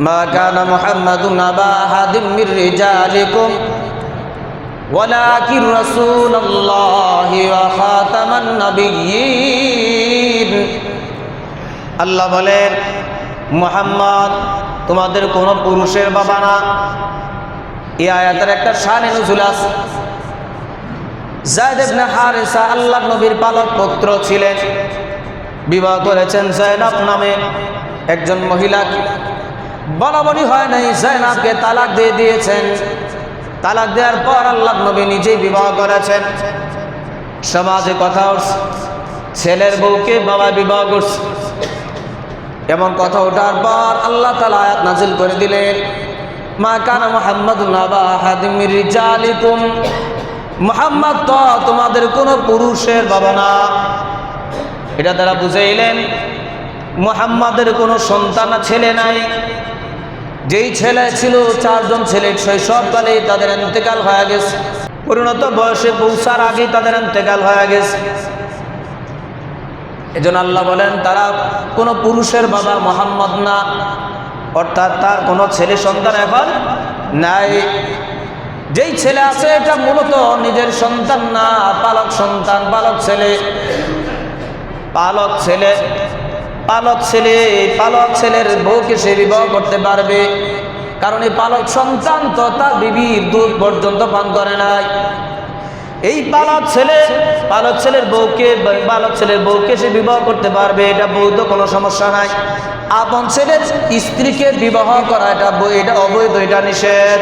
মা কানা মুহাম্মাদুন আবা আহাদিম মির রিজালিকুম ওয়ালাকিন রাসূলুল্লাহি ওয়া খাতামান নাবিয়্যিন। আল্লাহ বলেন, মুহাম্মদ তোমাদের কোন পুরুষের বাবা না। এই আয়াতের একটা শানে নুজুল আছে। যায়েদ ইবনে হারেসা আল্লাহর নবীর পালক পুত্র ছিলেন। বিবাহ করেছেন যায়েনাব নামে একজন মহিলাকে। বরাবরই হয় নাই, যায়েনাবকে তালাক দিয়ে দিয়েছেন। তালাক দেওয়ার পর আল্লাহর নবী নিজেই বিবাহ করেছেন। সমাজে কথা উঠছে, ছেলের বউকে বাবা বিবাহ করছে। এমন কথা ওঠার পর আল্লাহ তাআলা আয়াত নাজিল করে দিলেন, মা কানা মুহাম্মাদুন আবা আহাদিম মির রিজালিকুম। মুহাম্মদ তো তোমাদের কোন পুরুষের বাবা না। এটা তারা বুঝাইলেন মুহাম্মাদের কোনো সন্তান ছেলে নাই। যেই ছেলে ছিল, 4 জন ছেলে শৈশবকালেই তাদের ইন্তেকাল হয়ে গেছে। পরিণত বয়সে পৌঁছার আগেই তাদের ইন্তেকাল হয়ে গেছে। এজন্য আল্লাহ বলেন তারা কোনো পুরুষের বাবা মুহাম্মদ না, অর্থাৎ তার কোনো ছেলে সন্তান এখন নাই। যেই ছেলে আছে এটা মূলত নিজের সন্তান না, পালক সন্তান, পালক ছেলে। পালক ছেলে, পালক ছেলে, পালক ছেলের বউকে সে বিবাহ করতে পারবে, কারণ এই পালক সন্তান তো তার বিবির দুধ পর্যন্ত পান করে নাই। এই পালক ছেলের বউকে সে বিবাহ করতে পারবে, এটা বৈধ, কোনো সমস্যা নাই। আপন ছেলের স্ত্রীকে বিবাহ করা এটা অবৈধ, এটা নিষেধ।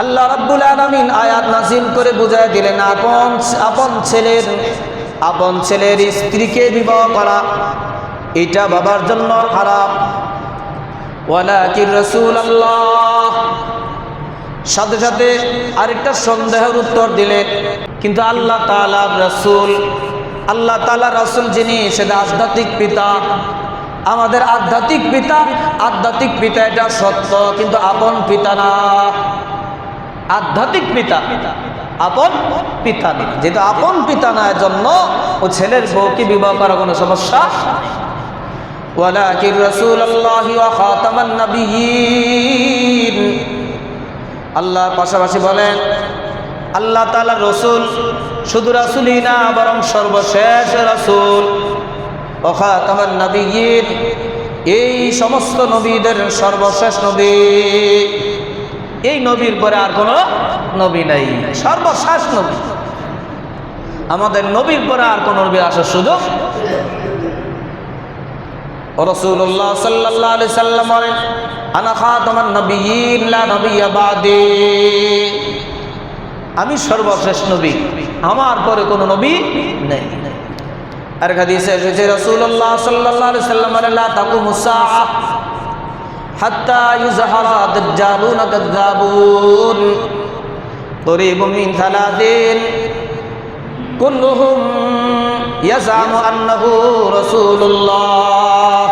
আল্লাহ রাব্বুল আলামিন আয়াত নাযিল করে বুঝায় দিলেন, আপন ছেলের স্ত্রীকে বিবাহ করা এটা বাবার জন্য হারাম। ওয়ালাকিন রাসূলুল্লাহ, সাথে সাথে আরেকটা সন্দেহের উত্তর দিলেন, কিন্তু আল্লাহ তাআলার রাসূল, আল্লাহ তাআলার রাসূল যিনি, সেটা আধ্যাত্মিক পিতা, আমাদের আধ্যাত্মিক পিতা এটা সত্য, কিন্তু আপন পিতা না। আধ্যাত্মিক পিতা, আপন পিতা না। যেহেতু আপন পিতা না, এজন্য ও ছেলের বউকে বিবাহ করার কোনো সমস্যা। ওয়ালাকিন রাসূলুল্লাহি ওয়া খাতামান নাবিয়্যিন। আল্লাহ পাশাপাশি বলেন আল্লাহ তাআলা রাসূল, শুধু রাসূলই না, বরং সর্বশেষ রাসূল। ওয়া খাতামান নাবিয়্যিন, এই সমস্ত নবীদের সর্বশেষ নবী। এই নবীর পরে আর কোনো নবী নাই, সর্বশেষ নবী। আমাদের নবীর পরে আর কোন নবী আসার সুযোগ। রাসূলুল্লাহ সাল্লাল্লাহু আলাইহি সাল্লাম বলেন, আনা খাতামান নাবিয়্যিন লা নাবিয়্যা বাদি। আমি সর্বশেষ নবী, আমার পরে কোনো নবী নেই। আর হাদিসে এসেছে রাসূলুল্লাহ সাল্লাল্লাহু আলাইহি সাল্লাম বলেন, লা তাকুমুস সাআহ হাত্তা ইউযহারা দাজ্জালুন কাযাবুন করিবুম মিন সালাতিন কুল্লুহুম ইয়াজামু আন্নাহু রাসূলুল্লাহ।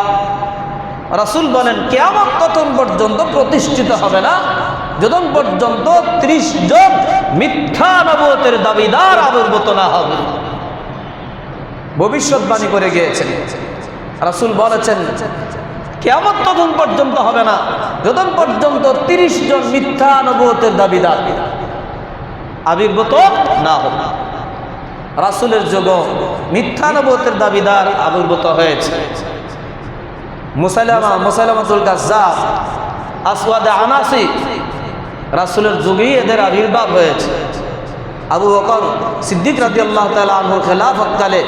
রাসূল বলেন, কিয়ামত ততক্ষণ পর্যন্ত প্রতিষ্ঠিত হবে না যতক্ষণ পর্যন্ত 30 জন মিথ্যা নবুয়তের দাবিদার আবির্ভূত না হবে। ভবিষ্যৎবাণী করে গিয়েছেন রাসূল, বলেছেন কিয়ামত ততক্ষণ পর্যন্ত হবে না যতক্ষণ পর্যন্ত 30 জন মিথ্যা নবুয়তের দাবিদার আবির্ভূত না হবে। রাসূলের যুগে মিথ্যা নবুয়তের দাবিদার আবির্ভূত হয়েছে। মুসাইলামাতুল কাজ্জাব, আসওয়াদ আনাসি, রাসূলের যুগেই এদের আবির্ভাব হয়েছে। আবু বকর সিদ্দিক রাদিয়াল্লাহু তাআলা আনহুর খেলাফতকালে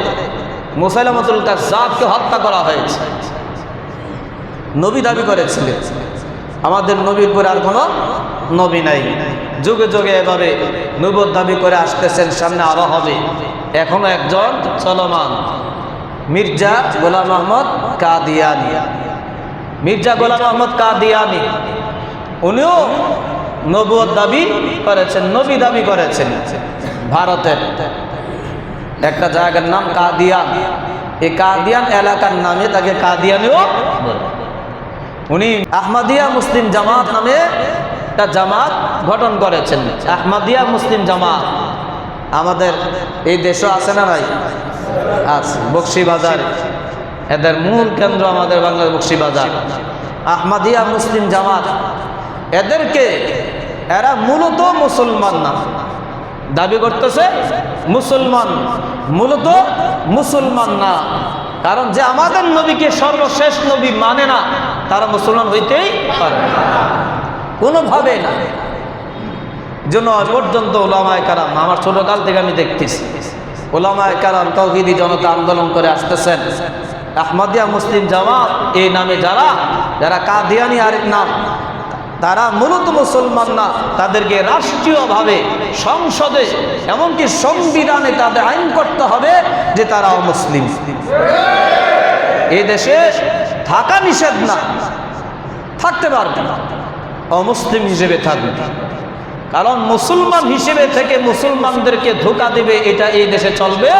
মুসাইলামাতুল কাজ্জাবকে হত্যা করা হয়েছে। নবী দাবি করেছিলেন, আমাদের নবীর পরে আর কোনো নবী নাই। যুগে যুগে এভাবে নবুয়ত দাবি করে আসতেছেন, সামনে আরো হবে। এখনো একজন চলমান, মির্জা গোলাম আহমদ কাদিয়ানী। মির্জা গোলাম আহমদ কাদিয়ানী উনিও নবুয়ত দাবি করেছেন, নবী দাবি করেছেন। ভারতের একটা জায়গার নাম কাদিয়ান, এই কাদিয়ান এলাকার নামে তাকে কাদিয়ানীও বলে। উনি আহমদিয়া মুসলিম জামাত নামে একটা জামাত গঠন করেছেন। আহমদিয়া মুসলিম জামাত আমাদের এই দেশে আছে না নাই? আছে, বকশীবাজার। এদের মূল কেন্দ্র আমাদের বাংলার বকশীবাজার। আহমদিয়া মুসলিম জামাত, এরা মূলত মুসলমান না, দাবি করতেছে মুসলমান, মূলত মুসলমান না। কারণ যে আমাদের নবীকে সর্বশেষ নবী মানে না, তারা মুসলমান হইতেই পারে না, কোনোভাবে না। জন্য পর্যন্ত ওলামায়ে কেরাম, আমার ছোটকাল থেকে আমি দেখতেছি, ওলামায়ে কেরাম তাওহীদি জনতা আন্দোলন করে আসতেছেন। আহমদিয়া মুসলিম জামাত এই নামে যারা কাদিয়ানি আরেক নাম, তারা মূলত মুসলমান না। তাদেরকে রাষ্ট্রীয়ভাবে সংসদে, এমনকি সংবিধানে তাদের আইন করতে হবে যে তারা অমুসলিম। এই দেশে থাকা নিষেধ না, থাকতে পারবে না, অমুসলিম হিসেবে থাকবে। কারণ মুসলমান হিসেবে থেকে মুসলমানদেরকে ধোঁকা দেবে, এটা এই দেশে চলবে।